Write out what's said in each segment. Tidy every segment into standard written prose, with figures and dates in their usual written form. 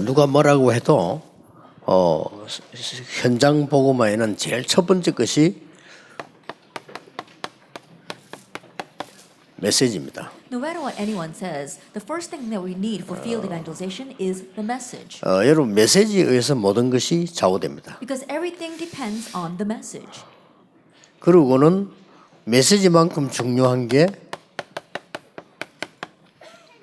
누가 뭐라고 해도 현장 복음화에는 제일 첫 번째 것이 메시지입니다. No matter what anyone says, the first thing that we need for field evangelization is the message. 여러분 메시지에 의해서 모든 것이 좌우됩니다. Because everything depends on the message. 그리고는 메시지만큼 중요한 게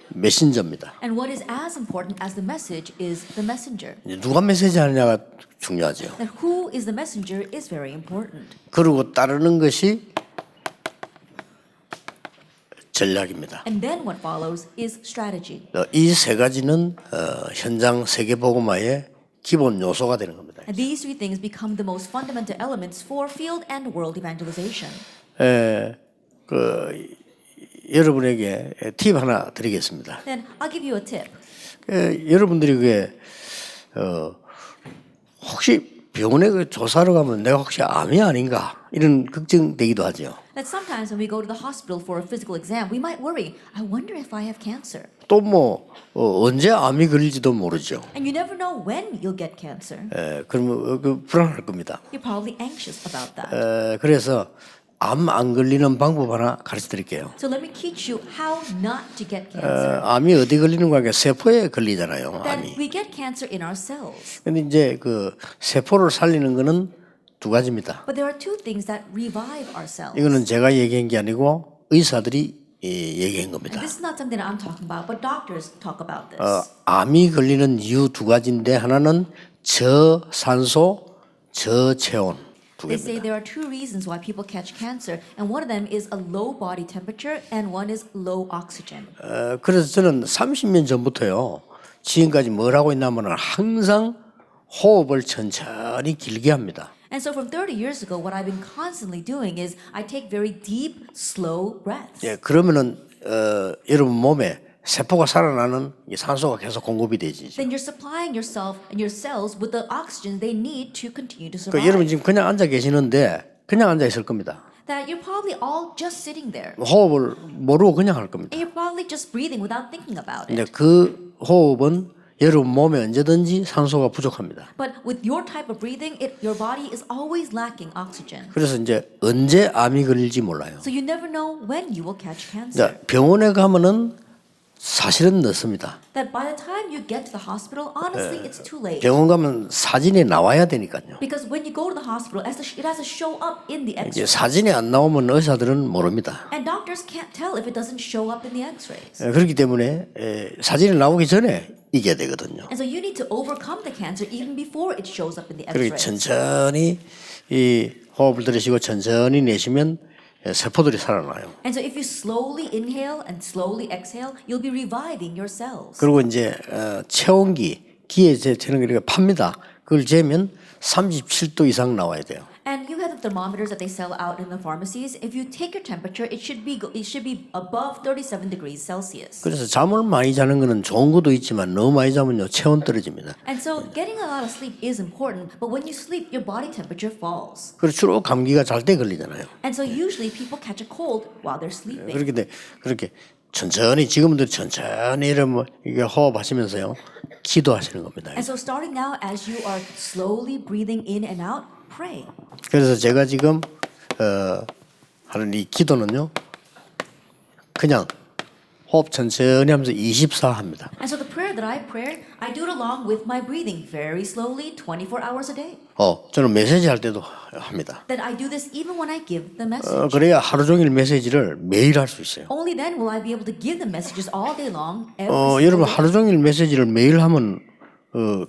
메신저입니다. And what is as important as the message is the messenger. 누가 메시지 하느냐가 중요하죠. That who is the messenger is very important. 그리고 따르는 것이 전략입니다. And then what follows is strategy. 이 세 가지는 현장 세계 복음화의 기본 요소가 되는 겁니다. And these three things become the most fundamental elements for field and world evangelization. 여러분에게 팁 하나 드리겠습니다. Then I'll give you a tip. 여러분들이 그게 혹시 병원에 그 조사를 가면 내가 혹시 암이 아닌가 이런 걱정되기도 하죠. That sometimes when we go to the hospital for a physical exam, we might worry, I wonder if I have cancer. 또 뭐 언제 암이 걸릴지도 모르죠. And you never know when you'll get cancer. 그러면 불안할 겁니다. You're probably anxious about that. 그래서 암 안 걸리는 방법 하나 가르쳐 드릴게요. So let me teach you how not to get cancer. 암이 어디 걸리는 거야? 세포에 걸리잖아요. That 암이. we get cancer in our cells. 근데 이제 그 세포를 살리는 거는 두 가지입니다. But there are two things that revive our cells. 이거는 제가 얘기한 게 아니고 의사들이 얘기한 겁니다. And this is not something that I'm talking about, but doctors talk about this. 암이 걸리는 이유 두 가지인데 하나는 저산소, 저체온 두 They say 개입니다. there are two reasons why people catch cancer, and one of them is a low body temperature and one is low oxygen. 그래서 저는 30년 전부터요. 지금까지 뭘 하고 있냐면 항상 호흡을 천천히 길게 합니다. And so from 30 years ago, what I've been constantly doing is I take very deep, slow breaths. 예, 그러면은 여러분 몸에 세포가 살아나는 이 산소가 계속 공급이 되지. Then you're supplying yourself and your cells with the oxygen they need to continue to 그 여러분 survive. 지금 그냥 앉아 계시는데 그냥 앉아 있을 겁니다. That you're probably all just sitting there. 호흡을 모르고 그냥 할 겁니다. And you're probably just breathing without thinking about 근데 it. 그 호흡은 여러분 몸에 언제든지 산소가 부족합니다. But with your type of breathing, your body is always lacking oxygen. 그래서 이제 언제 암이 걸릴지 몰라요. So you never know when you will catch cancer. 자, 병원에 가면은 사실은 늦습니다. That by the time you get to the hospital, honestly, it's too late. 병원 가면 사진이 나와야 되니까요. Because when you go to the hospital, it has to show up in the 이제 X-ray. 사진이 안 나오면 의사들은 모릅니다. And doctors can't tell if it doesn't show up in the X-rays. 그렇기 때문에 사진이 나오기 전에 이겨야 되거든요. And so you need to overcome the cancer even before it shows up in the 그렇게 X-rays. 천천히 이 호흡을 들이쉬고 천천히 내쉬면 세포들이 살아나요. And so if you slowly inhale and slowly exhale, you'll be reviving your cells. 그리고 이제 체온기 기에 재는 게 이렇게 팝니다. 그걸 재면 37도 이상 나와야 돼요. And you have the thermometers that they sell out in the pharmacies. If you take your temperature, it should be above 37 degrees Celsius. 그래서 잠을 많이 자는 거는 좋은 것도 있지만 너무 많이 자면요 체온 떨어집니다. And so getting a lot of sleep is important, but when you sleep, your body temperature falls. 그리고 주로 감기가 잘 때 걸리잖아요. And so usually people catch a cold while they're sleeping. 그렇게 천천히 지금부터 천천히 이러면 이게 호흡하시면서요 기도하시는 겁니다. And so starting now, as you are slowly breathing in and out, pray. 그래서 제가 지금 하는 이 기도는요 그냥 호흡 천천히 하면서 24 합니다. And so the prayer that I pray, I do it along with my breathing very slowly, 24 hours a day. 저는 메시지 할 때도 합니다. That I do this even when I give the message. 그래야 하루 종일 메시지를 매일 할 수 있어요. Only then will I be able to give the messages all day long. Every 여러분 single day. 하루 종일 메시지를 매일 하면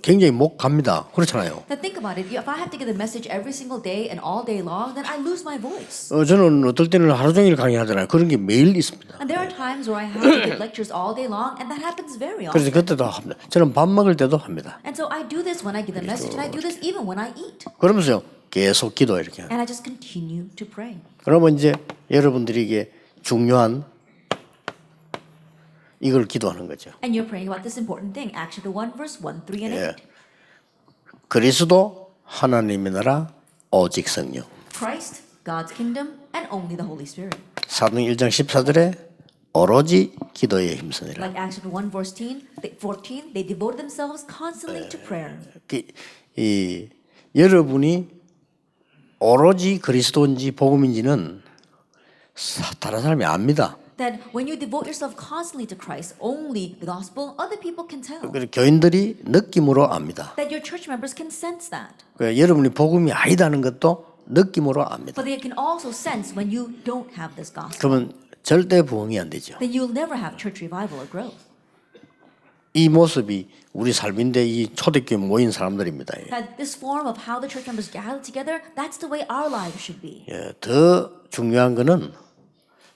굉장히 목 갑니다. 그렇잖아요. Now think about it. If I have to give the message every single day and all day long, then I lose my voice. 저는 어떨 때는 하루 종일 강의하잖아요. 그런 게 매일 있습니다. And there are times where I have to give lectures all day long, and that happens very 그래서 often. 그때도 합니다. 저는 밥 먹을 때도 합니다. And so I do this when I give the message, and I do this even when I eat. 그러면서요 계속 기도 이렇게 합니다. And I just continue to pray. 그러면 이제 여러분들에게 중요한 이걸 기도하는 거죠. And you're praying about this important thing, Acts chapter 1, verse 1, 3, and 8. 예. 그리스도 하나님의 나라 오직 성령. Christ, God's kingdom, and only the Holy Spirit. 사도행 1장 14절에 오로지 기도에 힘쓰니라. Like Acts 1 verse 14, they devoted themselves constantly to prayer. 이 여러분이 오로지 그리스도인지 복음인지는 다른 사람이 압니다. That when you devote yourself constantly to Christ, only the gospel, other people can tell. 그리고 교인들이 느낌으로 압니다. That your church members can sense that. 여러분이 복음이 아니다는 것도 느낌으로 압니다. But they can also sense when you don't have this gospel. 그러면 절대 부흥이 안 되죠. Then you'll never have church revival or growth. 이 모습이 우리 삶인데 이 초대교회 모인 사람들입니다. That this form of how the church members gather together, that's the way our lives should be. 더 중요한 거는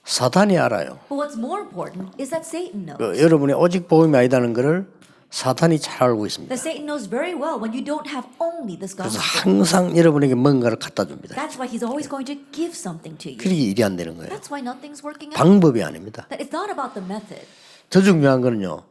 사탄이 알아요. But what's more important is that Satan knows. 여러분의 오직 복음이 아니다는 것을 사탄이 잘 알고 있습니다. That Satan knows very well when you don't have only this 그래서 gospel. 항상 여러분에게 뭔가를 갖다 줍니다. That's why he's always going to give something to you. 그게 일이 안 되는 거예요. That's why nothing's working out. 방법이 아닙니다. That it's not about the method. 더 중요한 거는요.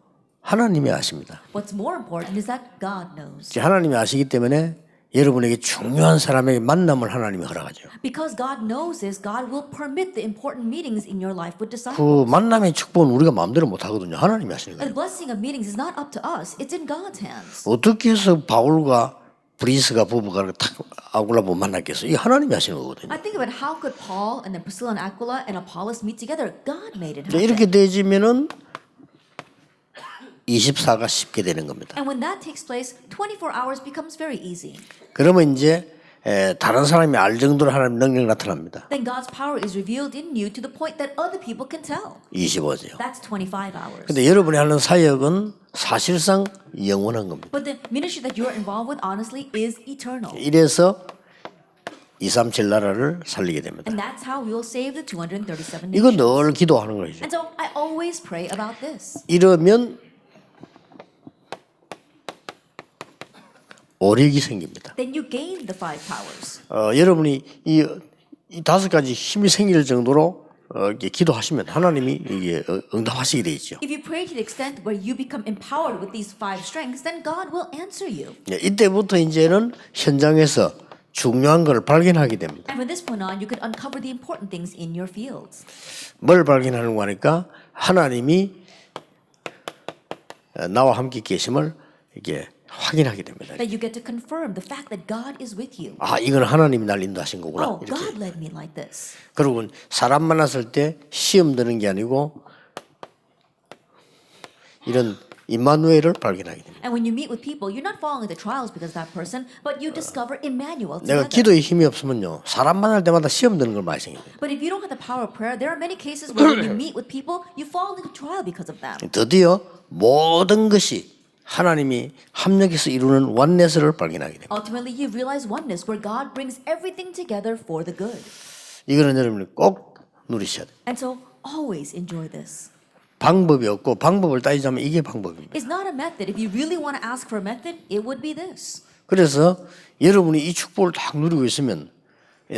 하나님이 아십니다. What's more important is that God knows. 하나님이 아시기 때문에 여러분에게 중요한 사람에게 만남을 하나님이 허락하죠. Because God knows this, God will permit the important meetings in your life with disciples. 그 만남의 축복은 우리가 마음대로 못 하거든요. 하나님이 하시는 거예요. The blessing of meetings is not up to us. It's in God's hands. 어떻게 해서 바울과 브리스가 부부가 탁 아굴라 못 만났겠어요? 이 하나님이 하시는 거거든요. I think about how could Paul and then Priscilla and Aquila and Apollos meet together? God made it 이제 happen. 이렇게 되지면은 24가 쉽게 되는 겁니다. And when that takes place, 24 hours becomes very easy. 그러면 이제 다른 사람이 알 정도로 하나님 능력이 나타납니다. Then God's power is revealed in you to the point that other people can tell. 25죠. That's 25 hours. 근데 여러분이 하는 사역은 사실상 영원한 겁니다. But the ministry that you're involved with, honestly, is eternal. 이래서 237 나라를 살리게 됩니다. And that's how we will save the 237 이거 nations. 늘 기도하는 거죠. And so I always pray about this. 이러면 오력이 생깁니다. Then you gain the 5 powers. 여러분이 이 5가지 힘이 생길 정도로 이렇게 기도하시면 하나님이 이게 응답하시게 돼 있죠. If you pray to the extent where you become empowered with these 5 strengths, then God will answer you. 이때부터 이제는 현장에서 중요한 걸 발견하게 됩니다. And from this point on, you could uncover the important things in your fields. 뭘 발견하는 거 하니까 하나님이 나와 함께 계심을 이게 확인하게 됩니다. That you get to confirm the fact that God is with you. 아, 이건 하나님이 날 인도하신 거구나. Oh, 이렇게. God led me like this. 그리고 사람 만났을 때 시험 드는 게 아니고 이런 임마누엘을 발견하게 됩니다. And when you meet with people, you're not falling into trials because of that person, but you discover Emmanuel 내가 together. 기도에 힘이 없으면요 사람 만날 때마다 시험 드는 걸 많이 생겨요. But if you don't have the power of prayer, there are many cases where when you meet with people, you fall into trial because of them. 드디어 모든 것이 하나님이 합력해서 이루는 원네스를 발견하게 됩니다. Ultimately, you realize oneness, where God brings everything together for the good. 이거는 여러분이 꼭 누리셔야 돼요. And so, always enjoy this. 방법이 없고 방법을 따지자면 이게 방법입니다. It's not a method. If you really want to ask for a method, it would be this. 그래서 여러분이 이 축복을 딱 누리고 있으면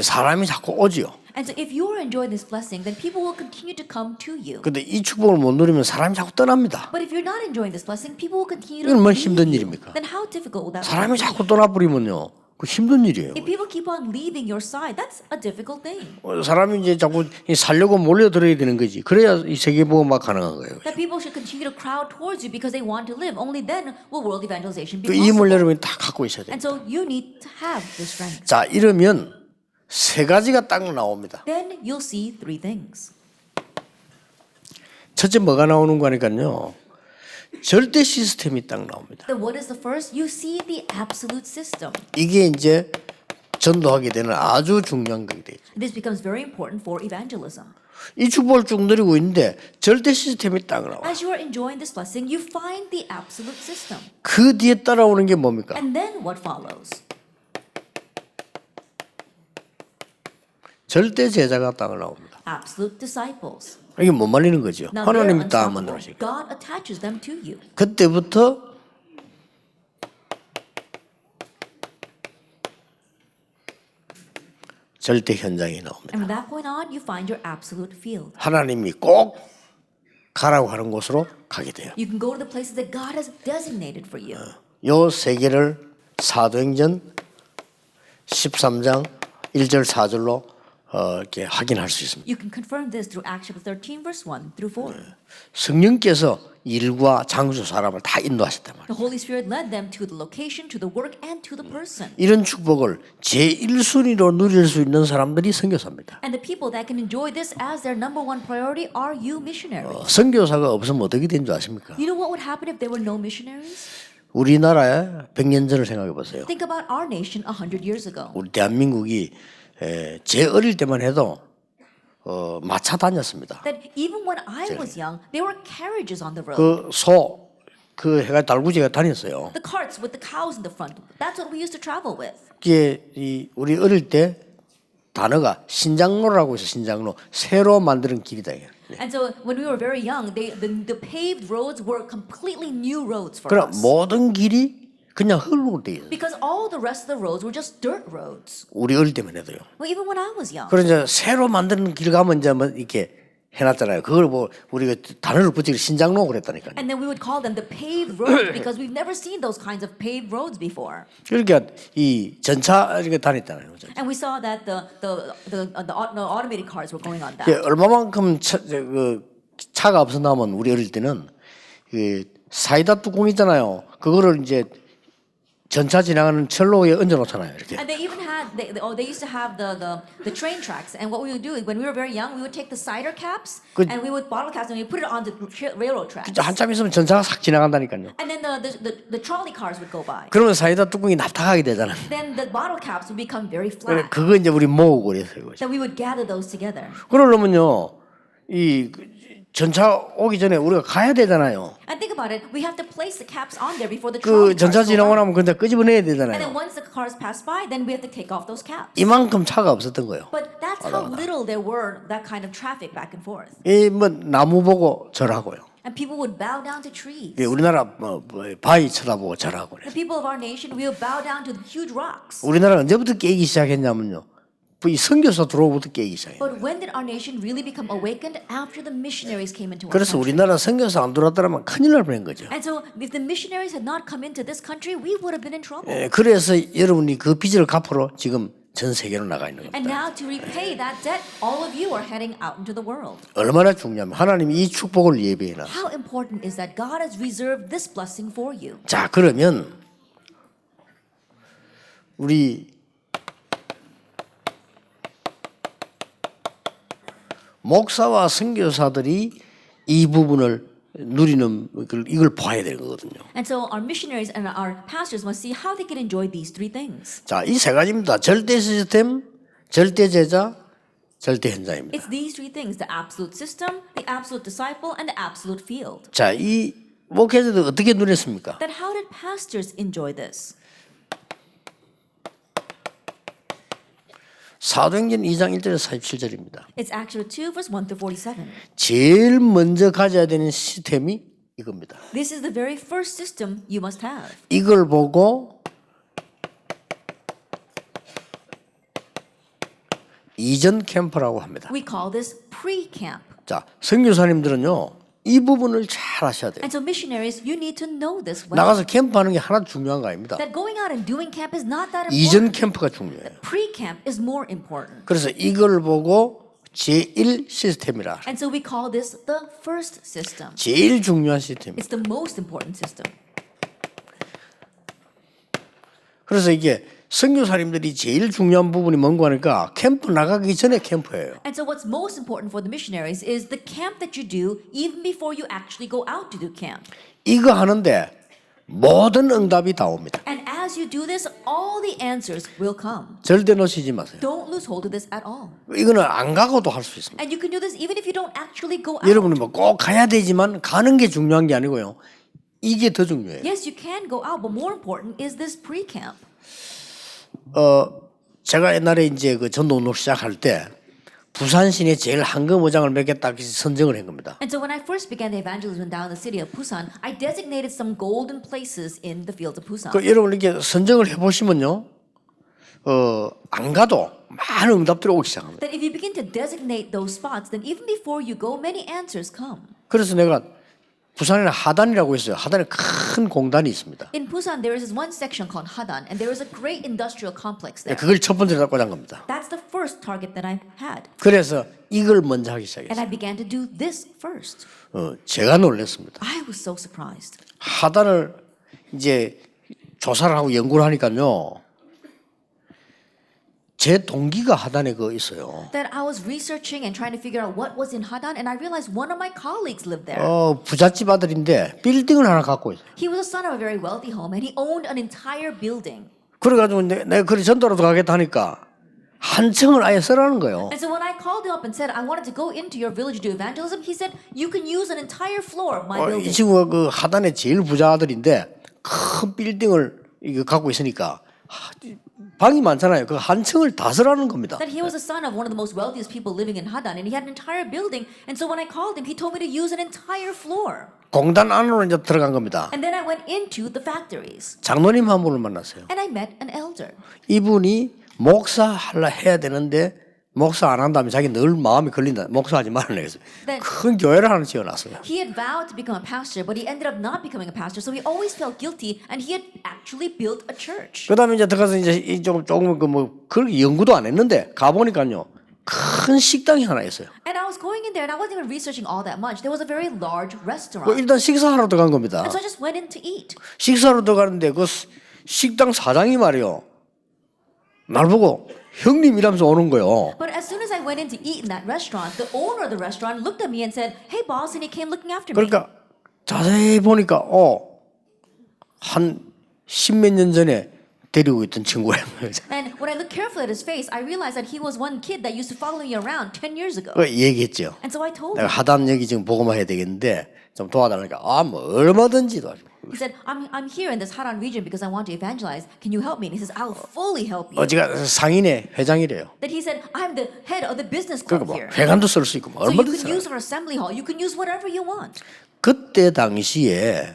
사람이 자꾸 오지요. And so, if you're enjoying this blessing, then people will continue to come to you. 근데 이 축복을 못 누리면 사람이 자꾸 떠납니다. But if you're not enjoying this blessing, people will continue to 이건 뭐 leave 힘든 you. 일입니까? Then how difficult will that 사람이 be? 자꾸 떠나버리면요, 그 힘든 일이에요. If people keep on leaving your side, that's a difficult thing. 사람이 이제 자꾸 살려고 몰려들어야 되는 거지. 그래야 이 세계보험막 가능한 거예요. That people should continue to crowd towards you because they want to live. Only then will world evangelization be 그 힘을 possible. 여러분이 다 갖고 있어야 돼요. And so you need to have the strength. 자, 이러면 세 가지가 딱 나옵니다. Then you'll see 3 things. 첫째 뭐가 나오는 거니까요. 절대 시스템이 딱 나옵니다. Then what is the first? You see the absolute system. 이게 이제 전도하게 되는 아주 중요한 것이 되죠. This becomes very important for evangelism. 이 축복을 쭉 누리고 있는데 절대 시스템이 딱 나와. As you are enjoying this blessing, you find the absolute system. 그 뒤에 따라오는 게 뭡니까? And then what follows? 절대 제자가 딱 나옵니다. Absolute disciples. 이게 못 말리는 거죠. Now they're 하나님이 딱 unstoppable. 만들어지고. God attaches them to you. 그때부터 절대 현장이 나옵니다. And from that point on, you find your absolute field. 하나님이 꼭 가라고 하는 곳으로 가게 돼요. You can go to the places that God has designated for you. 요 세 개를 사도행전 13장 1절 4절로 이렇게 확인할 수 있습니다. You can confirm this through Acts chapter 13, verse 1 through 4. 성령께서 일과 장소 사람을 다 인도하셨단 말이에요. The Holy Spirit led them to the location, to the work, and to the person. 이런 축복을 제1순위로 누릴 수 있는 사람들이 선교사입니다. And the people that can enjoy this as their number one priority are you missionaries. 선교사가 없으면 어떻게 된 줄 아십니까? You know what would happen if there were no missionaries? 우리나라의 100년 전을 생각해 보세요. Think about our nation 100 years ago. 우리 대한민국이 제 어릴 때만 해도 마차 다녔습니다. That even when I was young, there were carriages on the road. 그 해가 달구지가 다녔어요. The carts with the cows in the front. That's what we used to travel with. 그게 우리 어릴 때 단어가 신장로라고 해서 신장로 새로 만드는 길이다. And so when we were very young, the paved roads were completely new roads for 그럼 us. 모든 길이 그냥 흙으로 돼 있어요. Because all the rest of the roads were just dirt roads. 우리 어릴 때만 해도요. Well, even when I was young. 그래서 이제 새로 만드는 길 가면 이제 뭐 이렇게 해놨잖아요. 그걸 뭐 우리가 단어를 붙이기 신장로 그랬다니까요. And then we would call them the paved roads because we've never seen those kinds of paved roads before. 그러니까 이 전차 이렇게 다녔잖아요. And we saw that the automated cars were going on that. 얼마만큼 차가 없었나면 우리 어릴 때는 그 사이다 뚜껑 있잖아요. 그거를 이제 전차 지나가는 철로에 얹어 놓잖아요. 이렇게. And they even had they used to have the train tracks. And what we would do is when we were very young, we would take the cider caps and we would bottle caps and we put it on the railroad tracks. 한참 있으면 전차가 싹 지나간다니까요. And then the trolley cars would go by. 그러면 사이다 뚜껑이 납작하게 되잖아요. Then the bottle caps would become very flat. 그거 이제 우리 모으고 그랬어요. Then we would gather those together. 그러려면요, 이 전차 오기 전에 우리가 가야 되잖아요. And think about it, we have to place the caps on there before the 그 trolley 전차 cars go 지나고 by. 나면 근데 끄집어내야 And then 되잖아요. once the cars pass by, then we have to take off those caps. 이만큼 차가 없었던 거예요. But that's how little there were that kind of traffic back and forth. 이 뭐 나무 보고 절하고요. And people would bow down to trees. 우리나라 바위 쳐다보고 절하고 그래요. The people of our nation, we would bow down to the huge rocks. 우리나라 언제부터 깨기 시작했냐면요. 이 선교사 들어오부터 깨기 시작해요. But when did our nation really become awakened? After the missionaries came into our 그래서 country. 우리나라 선교사 안 들어왔더라면 큰일 날 뻔한 거죠. And so if the missionaries had not come into this country, we would have been in trouble. 그래서 여러분이 그 빚을 갚으러 지금 전 세계로 나가 있는 And 겁니다. now to repay that debt, all of you are heading out into the world. 얼마나 중요하면 하나님이 이 축복을 예비해놨어요. How important is that God has reserved this blessing for you? 자, 그러면 우리 목사와 선교사들이 이 부분을 누리는 이걸 봐야 되는 거거든요. And so our missionaries and our pastors must see how they can enjoy these three things. 자, 이 세 가지입니다. 절대 시스템, 절대 제자, 절대 현장입니다. It's these three things: the absolute system, the absolute disciple, and the absolute field. 자, 이 목회자들 어떻게 누렸습니까? Then how did pastors enjoy this? 사도행전 2장 1절에서 47절입니다. It's Acts 2, verse 1 through 47. 제일 먼저 가져야 되는 시스템이 이겁니다. This is the very first system you must have. 이걸 보고 이전 캠프라고 합니다. We call this pre-camp. 자, 선교사님들은요, 이 부분을 잘 아셔야 돼요. And so missionaries, you need to know this well. 나가서 캠프하는 게 하나도 중요한 거 아닙니다. That going out and doing camp is not that 이전 important. 캠프가 중요해요. Pre-camp is more important. 그래서 이걸 보고 제1 시스템이라. And so we call this the first system. 제일 중요한 시스템. It's the most important system. 그래서 이게 선교사님들이 제일 중요한 부분이 뭔가 하니까 캠프 나가기 전에 캠프예요. And so what's most important for the missionaries is the camp that you do even before you actually go out to do camp. 이거 하는데 모든 응답이 다 옵니다. And as you do this, all the answers will come. 절대 놓치지 마세요. Don't lose hold of this at all. 이거는 안 가고도 할 수 있습니다. And you can do this even if you don't actually go out. 여러분이 뭐 꼭 가야 되지만 가는 게 중요한 게 아니고요. 이게 더 중요해요. Yes, you can go out, but more important is this pre-camp. 제가 옛날에 이제 그 전도운동 시작할 때 부산 시내 제일 황금 어장을 몇 개 딱 선정을 한 겁니다. And so when I first began the evangelism down in the city of Busan, I designated some golden places in the fields of Busan. 그 여러분 이렇게 선정을 해보시면요, 안 가도 많은 응답들이 오기 시작합니다. That if you begin to designate those spots, then even before you go, many answers come. 그래서 내가 부산에는 하단이라고 있어요. 하단에 큰 공단이 있습니다. In Busan, there is this one section called Hadan, and there is a great industrial complex there. 그걸 첫 번째로 꽂은 겁니다. That's the first target that I had. 그래서 이걸 먼저 하기 And 시작했어요. I began to do this first. 제가 놀랐습니다. I was so surprised. 하단을 이제 조사를 하고 연구를 하니까요. 제 동기가 하단에 그 있어요. That I was researching and trying to figure out what was in Hadan, and I realized one of my colleagues lived there. 부잣집 아들인데 빌딩을 하나 갖고 있어요. He was a son of a very wealthy home, and he owned an entire building. 그래가지고 내가 그리 전도라도 가겠다 하니까 한 층을 아예 쓰라는 거예요. And so when I called him up and said I wanted to go into your village to do evangelism, he said you can use an entire floor of my 이 building. 친구가 그 하단에 제일 부자 아들인데 큰 빌딩을 이거 갖고 있으니까 방이 많잖아요. 그 한 층을 다 쓰라는 겁니다. That he was a son of one of the most wealthiest people living in Hadan, and he had an entire building. And so when I called him, he told me to use an entire floor. 공단 안으로 이제 들어간 겁니다. And then I went into the factories, 장로님 한 분을 만났어요. and I met an elder. 이분이 목사하려 해야 되는데 목사 안 한다면 자기 늘 마음이 걸린다. 목사하지 말라 그랬어요. 네. 큰 교회를 하나 지어놨어요. He had vowed to become a pastor, but he ended up not becoming a pastor. So he always felt guilty, and he had actually built a church. 그다음에 이제 들어가서 이제 조금 그 그렇게 연구도 안 했는데 가 보니까요 큰 식당이 하나 있어요. And I was going in there, and I wasn't even researching all that much. There was a very large 그 restaurant, 일단 식사하러 들어간 겁니다. and so I just went in to eat. 식사로 들어가는데 그 식당 사장이 말이요 날 보고 형님이라면서 오는 거예요. But as soon as I went in to eat in that restaurant, the owner of the restaurant looked at me and said, "Hey, boss," and he came looking after me. 그러니까 자세히 보니까 한 십몇 년 전에 데리고 있던 친구예요. And when I looked carefully at his face, I realized that he was one kid that used to follow me around 10 years ago. 그 얘기했죠. And so I told 내가 him. 하단 여기 지금 보고만 해야 되겠는데 좀 도와달라니까 뭐 얼마든지 도와줘. He said, I'm here in this Haran region because I want to evangelize. Can you help me? And he says, I'll fully help you. 제가 상인의 회장이래요. That he said, I'm the head of the business 그러니까 club 뭐 here. 회관도 쓸 수 있고 뭐 So you 얼마든지. can use our assembly hall. You can use whatever you want. 그때 당시에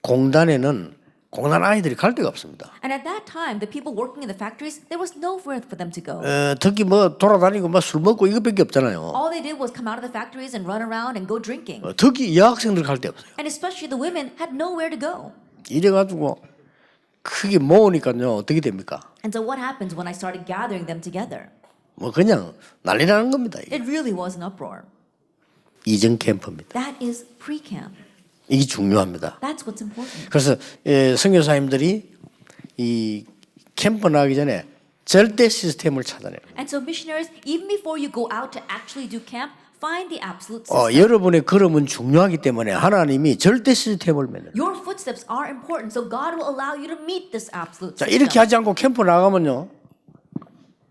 공단 아이들이 갈 데가 없습니다. And at that time, the people working in the factories, there was nowhere for them to go. 특히 뭐 돌아다니고 뭐 술 먹고 이것밖에 없잖아요. All they did was come out of the factories and run around and go drinking. 특히 여학생들 갈 데 없어요. And especially the women had nowhere to go. 이래가지고 크게 모으니까요 어떻게 됩니까? And so what happens when I started gathering them together? 뭐 그냥 난리 나는 겁니다. 이게. It really was an uproar. 이전 캠프입니다. That is pre-camp. 이게 중요합니다. That's what's important. 그래서 선교사님들이 이 캠프 나가기 전에 절대 시스템을 찾아내요. And so missionaries, even before you go out to actually do camp, find the absolute system. 여러분의 걸음은 중요하기 때문에 하나님이 절대 시스템을 만들어요. Your footsteps are important, so God will allow you to meet this absolute 자, system. 이렇게 하지 않고 캠프 나가면요.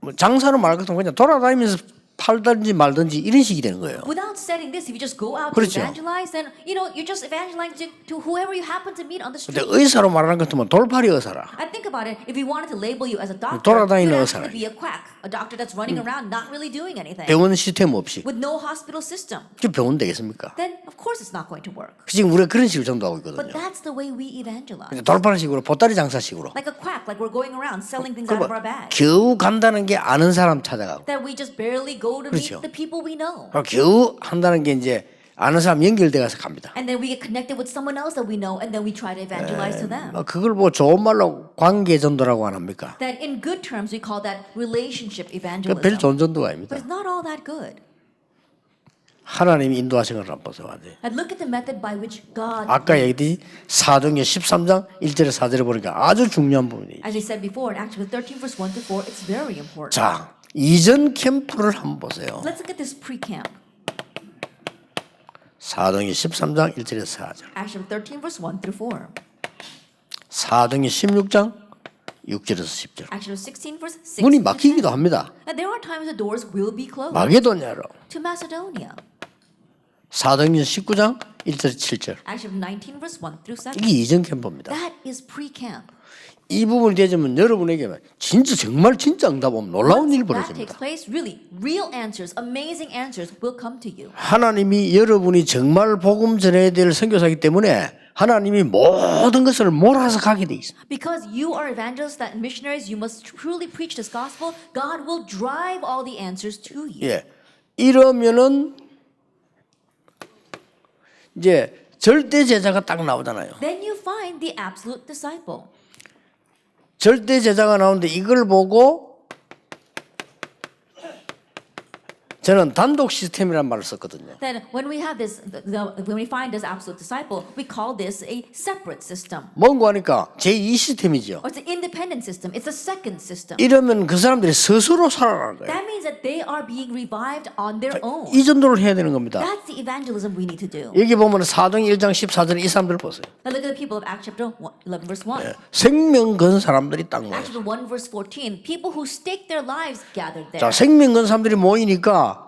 뭐 장사는 말 것도 그냥 돌아다니면서 팔든지 말든지 이런 식이 되는 거예요. Without setting this, if you just go out 그렇죠. to evangelize, then you're just evangelizing to whoever you happen to meet on the 근데 street. 의사로 말하는 것 같으면 돌팔이 의사라. I think about it. If we wanted to label you as a doctor, 돌아다니는 you'd 의사라. actually be a quack, a doctor that's running around, not really doing anything, 병원 시스템 없이. with no hospital system. 그 병원 되겠습니까? Then of course it's not going to work. 지금 우리가 그런 식으로 전도하고 But 있거든요. that's the way we evangelize. 돌팔이식으로 보따리 장사식으로. Like a quack, like we're going around selling things out of our bag. 겨우 간다는 게 아는 사람 찾아가고. That we just barely go to meet 그렇죠. the people we know. 겨우 한다는 게 이제 아는 사람 연결돼 가서 갑니다. And then we get connected with someone else that we know, and then we try to evangelize to them. 그걸 뭐 좋은 말로 관계 전도라고 안 합니까? That in good terms we call that relationship 별 evangelism. 좋은 전도가 아닙니다. But it's not all that good. 하나님이 인도하신 걸 한번 보세요. And look at the method by which God, 아까 얘기했듯이 사도행전 13장 1절에 4절에 보니까 아주 중요한 부분이에요. as I said before, in Acts 13 verse 1 to 4, it's very important. 자, 이전 캠프를 한번 보세요. Let's look at this pre-camp. 사도행전 13장 1절에서 4절. Acts 13 verse 1 through 4. 사도행전 16장 6절에서 10절. Acts 16 verse 6. 문이 to 10. 막히기도 합니다. And there are times the doors will be closed. 마게도냐로. To Macedonia. 사도행전 19장 1절 7절. Acts 19 verse 1 through 7. 이게 이전 캠프입니다. That is pre-camp. 이 부분이 되면 여러분에게 진짜 응답 오면 놀라운 일이 That takes 벌어집니다. place, really, real answers, amazing answers will come to you. 하나님이 여러분이 정말 복음 전해야 될 선교사이기 때문에 하나님이 모든 것을 몰아서 가게 돼 있습니다. Because you are evangelists, that missionaries, you must truly preach this gospel. God will drive all the answers to you. 예, 이러면은 이제 절대 제자가 딱 나오잖아요. then you find the absolute disciple. 절대 제자가 나오는데 이걸 보고 저는 단독 시스템이라는 말을 썼거든요. Then when we have this, when we find this absolute disciple, we call this a separate system. 뭔가 하니까 제2 시스템이죠. Or it's an independent system. It's a second system. 이러면 그 사람들이 스스로 살아가는 거예요. That means that they are being revived on their own. 이 정도를 해야 되는 겁니다. That's the evangelism we need to do. 여기 보면 사도행 1장 14절에 이 사람들을 보세요. Now look at the people of Acts chapter 11 verse 1. 생명 건 사람들이 딱 모여요. Acts chapter 1 verse 14. People who stake their lives gathered there. 자, 생명 건 사람들이 모이니까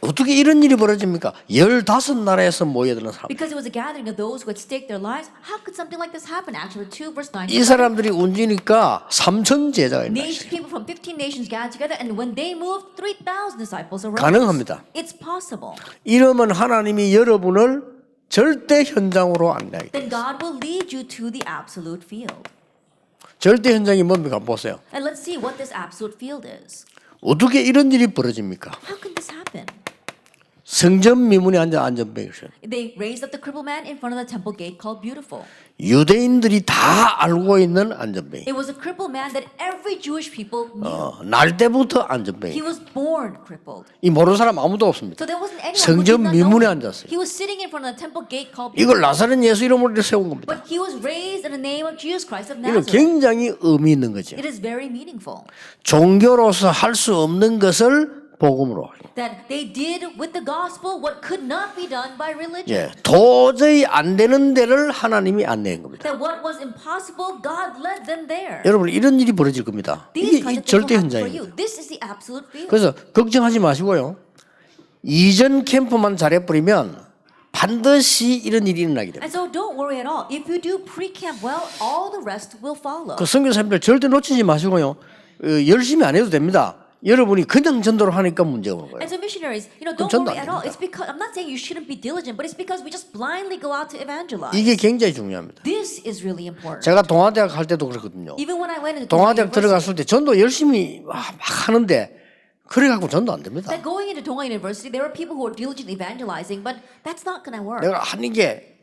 어떻게 이런 일이 벌어집니까? 15나라에서 모여드는 사람. Because it was a gathering of those who had staked their lives. How could something like this happen? Acts chapter 2 verse 9. 이 사람들이 움직이니까 3천 제자가 있는 Nation, people from 15 nations gathered together, and when they moved, 3,000 disciples arose. 가능합니다. It's possible. 이러면 하나님이 여러분을 절대 현장으로 안내하게 Then 돼요. God will lead you to the absolute field. 절대 현장이 뭡니까? 보세요. And let's see what this absolute field is. 어떻게 이런 일이 벌어집니까? How can this happen? 성전 미문에 앉아 안전뱅이죠. They raised up the crippled man in front of the temple gate called Beautiful. 유대인들이 다 알고 있는 안전뱅이. It was a crippled man that every Jewish people knew. 날 때부터 He 안전뱅이. was born crippled. 이 모르는 사람 아무도 없습니다. So there wasn't anyone who 성전 did not know 미문에 him. 앉았어요. He was sitting in front of the temple gate called 이걸 Beautiful. 나사렛 예수 이름으로 세운 겁니다. But he was raised in the name of Jesus Christ of 이건 Nazareth. 굉장히 의미 있는 거죠. It is very meaningful 종교로서 할 수 없는 것을 복음으로. that they did with the gospel what could not be done by religion. 도저히 안 되는 데를 하나님이 안내한 겁니다. That what was impossible, God led them there. 여러분 이런 일이 벌어질 겁니다. These 이게 kinds 이 of things will 절대 happen for 현장입니다. you. This is the absolute field. 그래서 걱정하지 마시고요. 이전 캠프만 잘해버리면 반드시 이런 일이 일어나게 됩니다. And so don't worry at all. If you do pre-camp well, all the rest will follow. 그 선교사님들 절대 놓치지 마시고요. 열심히 안 해도 됩니다. 여러분이 그냥 전도를 하니까 문제가 오는 거예요. And so missionaries, don't 전도 worry 안 at all. 됩니다. It's because I'm not saying you shouldn't be diligent, but it's because we just blindly go out to evangelize. 이게 굉장히 중요합니다. This is really important. 제가 동아대학 할 때도 그렇거든요. Even when I went into 동아대학 Donghua 들어갔을 University, 때 전도 열심히 막 하는데 그래갖고 전도 안 됩니다. that going into Donghua University, there were people who were diligently evangelizing, but that's not going to work. 내가 하는 게